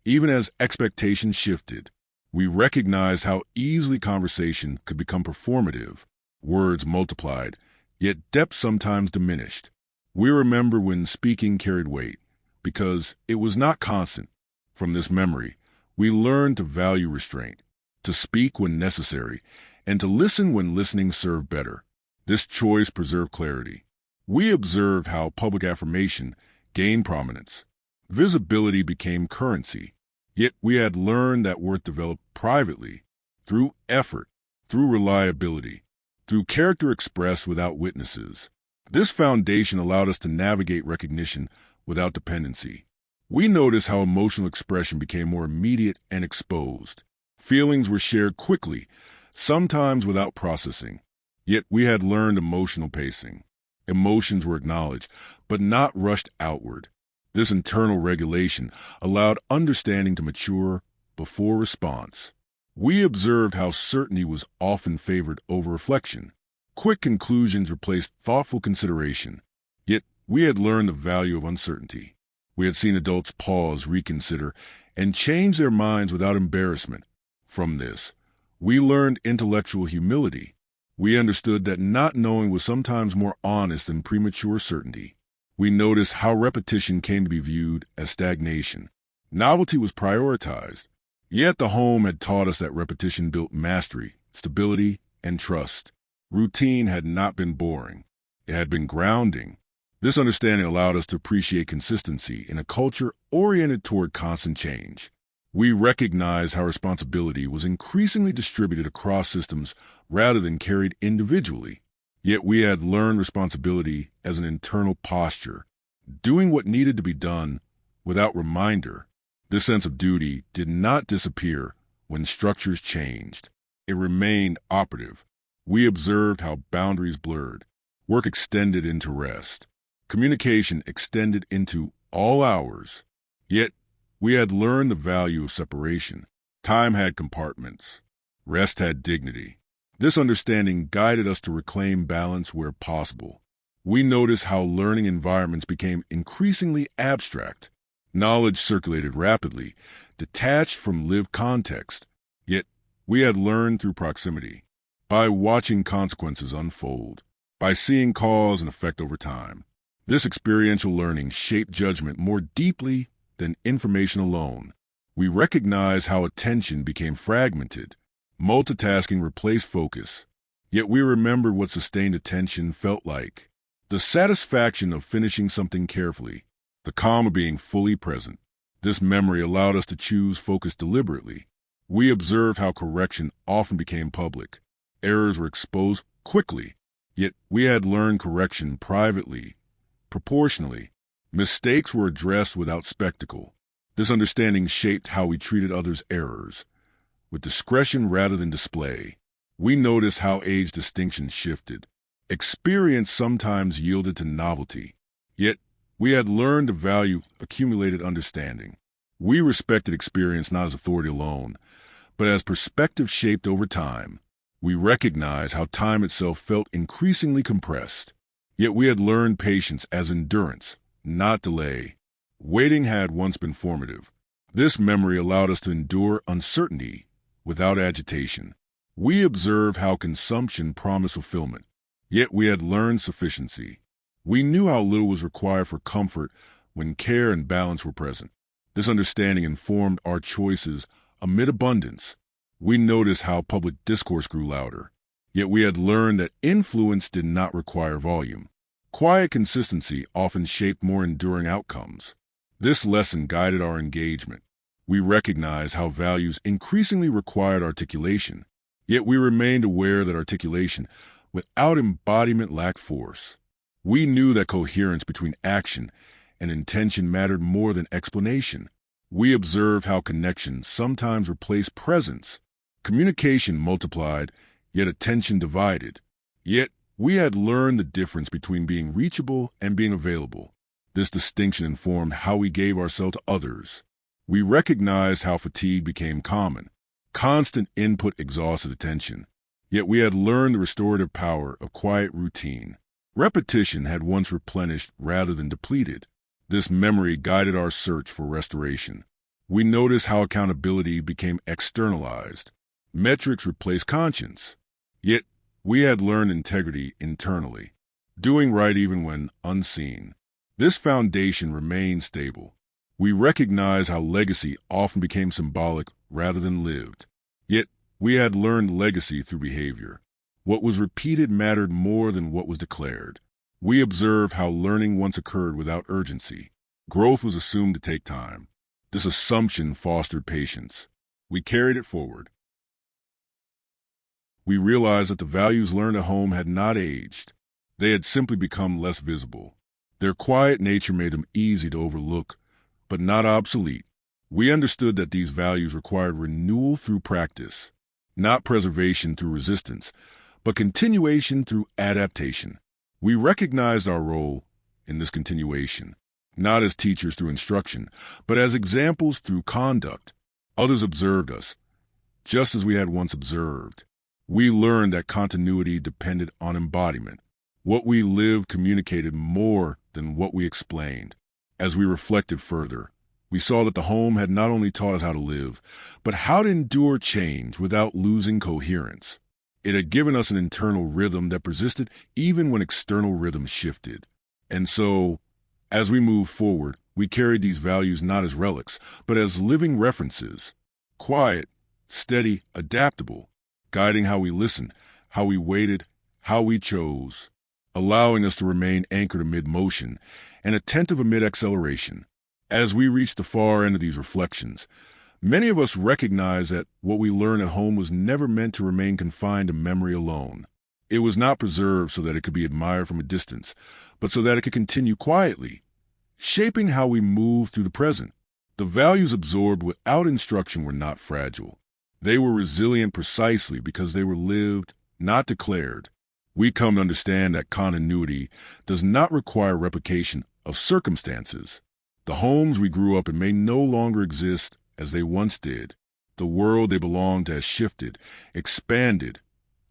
even as expectations shifted. We recognized how easily conversation could become performative. Words multiplied, yet depth sometimes diminished. We remember when speaking carried weight, because it was not constant. From this memory, we learned to value restraint, to speak when necessary, and to listen when listening served better. This choice preserved clarity. We observed how public affirmation gained prominence. Visibility became currency. Yet we had learned that worth developed privately, through effort, through reliability, through character expressed without witnesses. This foundation allowed us to navigate recognition without dependency. We noticed how emotional expression became more immediate and exposed. Feelings were shared quickly, sometimes without processing. Yet we had learned emotional pacing. Emotions were acknowledged, but not rushed outward. This internal regulation allowed understanding to mature before response. We observed how certainty was often favored over reflection. Quick conclusions replaced thoughtful consideration. Yet we had learned the value of uncertainty. We had seen adults pause, reconsider, and change their minds without embarrassment. From this, we learned intellectual humility. We understood that not knowing was sometimes more honest than premature certainty. We noticed how repetition came to be viewed as stagnation. Novelty was prioritized. Yet the home had taught us that repetition built mastery, stability, and trust. Routine had not been boring. It had been grounding. This understanding allowed us to appreciate consistency in a culture oriented toward constant change. We recognized how responsibility was increasingly distributed across systems rather than carried individually. Yet we had learned responsibility as an internal posture, doing what needed to be done without reminder. This sense of duty did not disappear when structures changed. It remained operative. We observed how boundaries blurred. Work extended into rest. Communication extended into all hours. Yet we had learned the value of separation. Time had compartments. Rest had dignity. This understanding guided us to reclaim balance where possible. We noticed how learning environments became increasingly abstract. Knowledge circulated rapidly, detached from lived context. Yet we had learned through proximity, by watching consequences unfold, by seeing cause and effect over time. This experiential learning shaped judgment more deeply than information alone. We recognized how attention became fragmented. Multitasking replaced focus. Yet we remembered what sustained attention felt like. The satisfaction of finishing something carefully. The calm of being fully present. This memory allowed us to choose focus deliberately. We observed how correction often became public. Errors were exposed quickly. Yet we had learned correction privately, proportionally. Mistakes were addressed without spectacle. This understanding shaped how we treated others' errors, with discretion rather than display. We noticed how age distinctions shifted. Experience sometimes yielded to novelty. Yet we had learned to value accumulated understanding. We respected experience not as authority alone, but as perspective shaped over time. We recognized how time itself felt increasingly compressed. Yet we had learned patience as endurance, not delay. Waiting had once been formative. This memory allowed us to endure uncertainty without agitation. We observed how consumption promised fulfillment, yet we had learned sufficiency. We knew how little was required for comfort when care and balance were present. This understanding informed our choices amid abundance. We noticed how public discourse grew louder, yet we had learned that influence did not require volume. Quiet consistency often shaped more enduring outcomes. This lesson guided our engagement. We recognized how values increasingly required articulation, yet we remained aware that articulation without embodiment lacked force. We knew that coherence between action and intention mattered more than explanation. We observed how connection sometimes replaced presence. Communication multiplied, yet attention divided. Yet we had learned the difference between being reachable and being available. This distinction informed how we gave ourselves to others. We recognized how fatigue became common. Constant input exhausted attention. Yet we had learned the restorative power of quiet routine. Repetition had once replenished rather than depleted. This memory guided our search for restoration. We noticed how accountability became externalized. Metrics replaced conscience. Yet we had learned integrity internally, doing right even when unseen. This foundation remained stable. We recognized how legacy often became symbolic rather than lived. Yet we had learned legacy through behavior. What was repeated mattered more than what was declared. We observed how learning once occurred without urgency. Growth was assumed to take time. This assumption fostered patience. We carried it forward. We realized that the values learned at home had not aged. They had simply become less visible. Their quiet nature made them easy to overlook, but not obsolete. We understood that these values required renewal through practice, not preservation through resistance, but continuation through adaptation. We recognized our role in this continuation, not as teachers through instruction, but as examples through conduct. Others observed us, just as we had once observed. We learned that continuity depended on embodiment. What we lived communicated more than what we explained. As we reflected further, we saw that the home had not only taught us how to live, but how to endure change without losing coherence. It had given us an internal rhythm that persisted even when external rhythms shifted. And so, as we moved forward, we carried these values not as relics, but as living references. Quiet, steady, adaptable, guiding how we listened, how we waited, how we chose, allowing us to remain anchored amid motion and attentive amid acceleration. As we reached the far end of these reflections, many of us recognize that what we learned at home was never meant to remain confined to memory alone. It was not preserved so that it could be admired from a distance, but so that it could continue quietly, shaping how we move through the present. The values absorbed without instruction were not fragile. They were resilient precisely because they were lived, not declared. We come to understand that continuity does not require replication of circumstances. The homes we grew up in may no longer exist as they once did. The world they belonged to has shifted, expanded,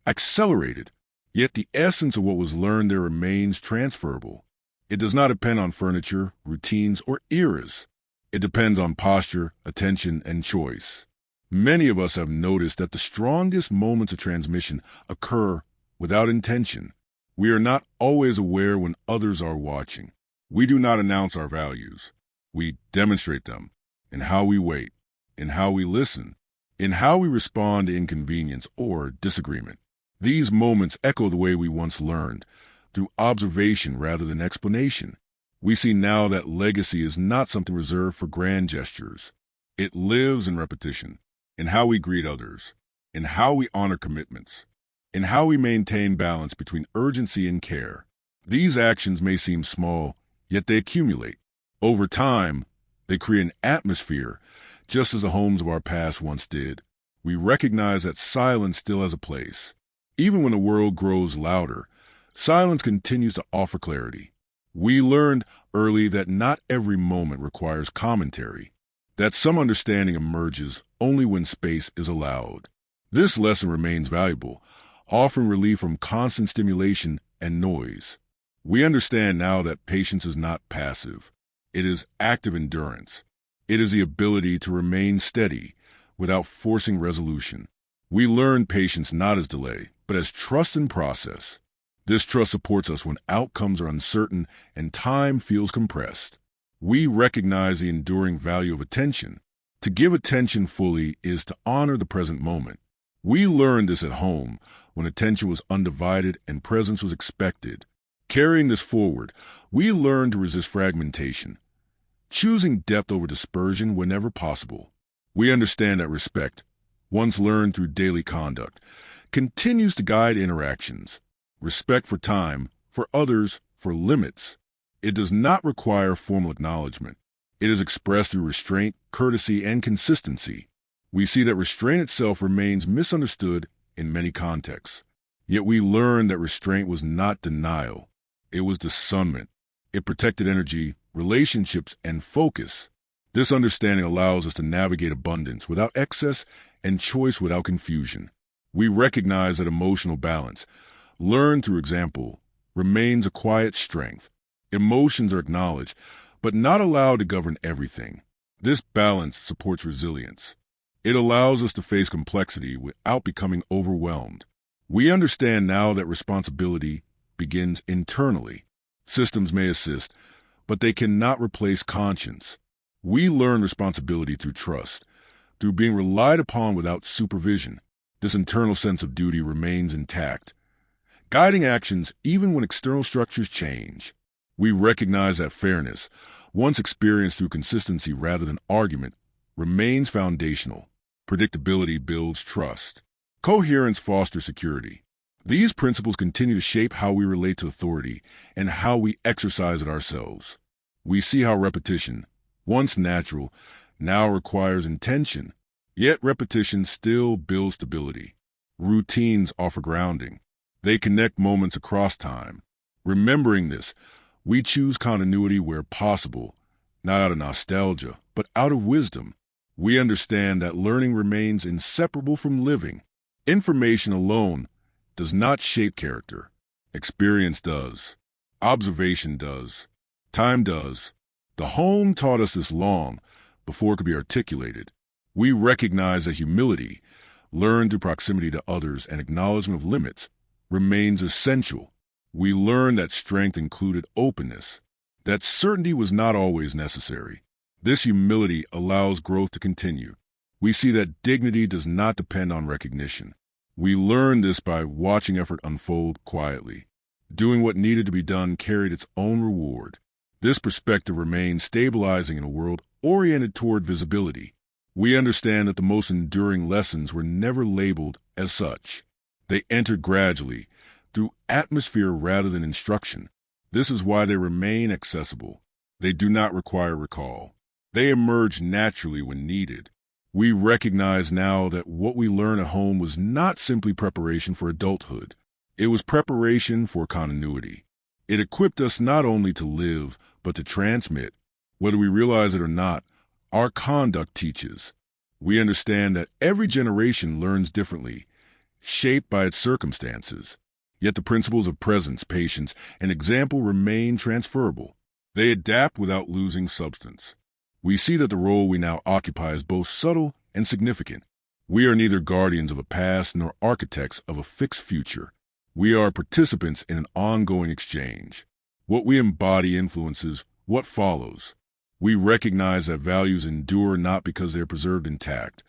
accelerated. Yet the essence of what was learned there remains transferable. It does not depend on furniture, routines, or eras. It depends on posture, attention, and choice. Many of us have noticed that the strongest moments of transmission occur without intention. We are not always aware when others are watching. We do not announce our values. We demonstrate them in how we wait, in how we listen, in how we respond to inconvenience or disagreement. These moments echo the way we once learned, through observation rather than explanation. We see now that legacy is not something reserved for grand gestures. It lives in repetition, in how we greet others, in how we honor commitments, in how we maintain balance between urgency and care. These actions may seem small, yet they accumulate. Over time, they create an atmosphere, just as the homes of our past once did. We recognize that silence still has a place. Even when the world grows louder, silence continues to offer clarity. We learned early that not every moment requires commentary, that some understanding emerges only when space is allowed. This lesson remains valuable, offering relief from constant stimulation and noise. We understand now that patience is not passive. It is active endurance. It is the ability to remain steady without forcing resolution. We learn patience not as delay, but as trust in process. This trust supports us when outcomes are uncertain and time feels compressed. We recognize the enduring value of attention. To give attention fully is to honor the present moment. We learned this at home when attention was undivided and presence was expected. Carrying this forward, we learn to resist fragmentation, choosing depth over dispersion whenever possible. We understand that respect, once learned through daily conduct, continues to guide interactions. Respect for time, for others, for limits. It does not require formal acknowledgement. It is expressed through restraint, courtesy, and consistency. We see that restraint itself remains misunderstood in many contexts. Yet we learn that restraint was not denial. It was discernment. It protected energy, relationships, and focus. This understanding allows us to navigate abundance without excess and choice without confusion. We recognize that emotional balance, learned through example, remains a quiet strength. Emotions are acknowledged, but not allowed to govern everything. This balance supports resilience. It allows us to face complexity without becoming overwhelmed. We understand now that responsibility begins internally. Systems may assist, but they cannot replace conscience. We learn responsibility through trust, through being relied upon without supervision. This internal sense of duty remains intact, guiding actions even when external structures change. We recognize that fairness, once experienced through consistency rather than argument, remains foundational. Predictability builds trust. Coherence fosters security. These principles continue to shape how we relate to authority and how we exercise it ourselves. We see how repetition, once natural, now requires intention. Yet repetition still builds stability. Routines offer grounding. They connect moments across time. Remembering this, we choose continuity where possible, not out of nostalgia, but out of wisdom. We understand that learning remains inseparable from living. Information alone does not shape character. Experience does. Observation does. Time does. The home taught us this long before it could be articulated. We recognize that humility, learned through proximity to others and acknowledgement of limits, remains essential. We learn that strength included openness, that certainty was not always necessary. This humility allows growth to continue. We see that dignity does not depend on recognition. We learn this by watching effort unfold quietly. Doing what needed to be done carried its own reward. This perspective remains stabilizing in a world oriented toward visibility. We understand that the most enduring lessons were never labeled as such. They entered gradually, through atmosphere rather than instruction. This is why they remain accessible. They do not require recall. They emerge naturally when needed. We recognize now that what we learn at home was not simply preparation for adulthood. It was preparation for continuity. It equipped us not only to live, but to transmit. Whether we realize it or not, our conduct teaches. We understand that every generation learns differently, shaped by its circumstances. Yet the principles of presence, patience, and example remain transferable. They adapt without losing substance. We see that the role we now occupy is both subtle and significant. We are neither guardians of a past nor architects of a fixed future. We are participants in an ongoing exchange. What we embody influences what follows. We recognize that values endure not because they are preserved intact,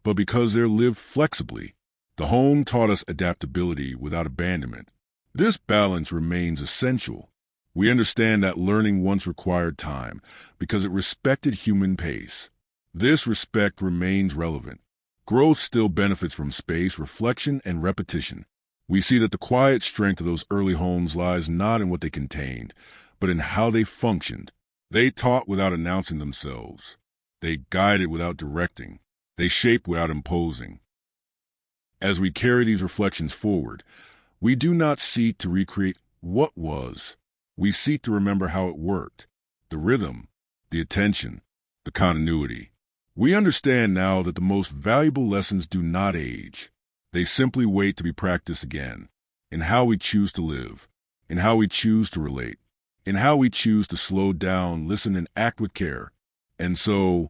but because they're lived flexibly. The home taught us adaptability without abandonment. This balance remains essential. We understand that learning once required time because it respected human pace. This respect remains relevant. Growth still benefits from space, reflection, and repetition. We see that the quiet strength of those early homes lies not in what they contained, but in how they functioned. They taught without announcing themselves. They guided without directing. They shaped without imposing. As we carry these reflections forward, we do not seek to recreate what was. We seek to remember how it worked, the rhythm, the attention, the continuity. We understand now that the most valuable lessons do not age. They simply wait to be practiced again, in how we choose to live, in how we choose to relate, in how we choose to slow down, listen, and act with care. And so,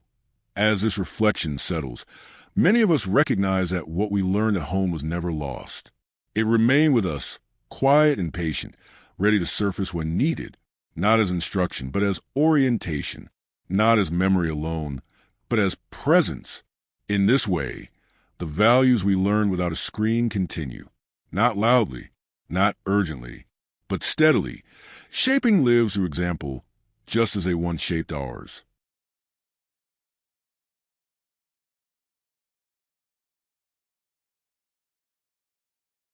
as this reflection settles, Many of us recognize that what we learned at home was never lost. It remained with us, quiet and patient, ready to surface when needed, not as instruction, but as orientation, not as memory alone, but as presence. In this way, the values we learn without a screen continue, not loudly, not urgently, but steadily, shaping lives through example, just as they once shaped ours.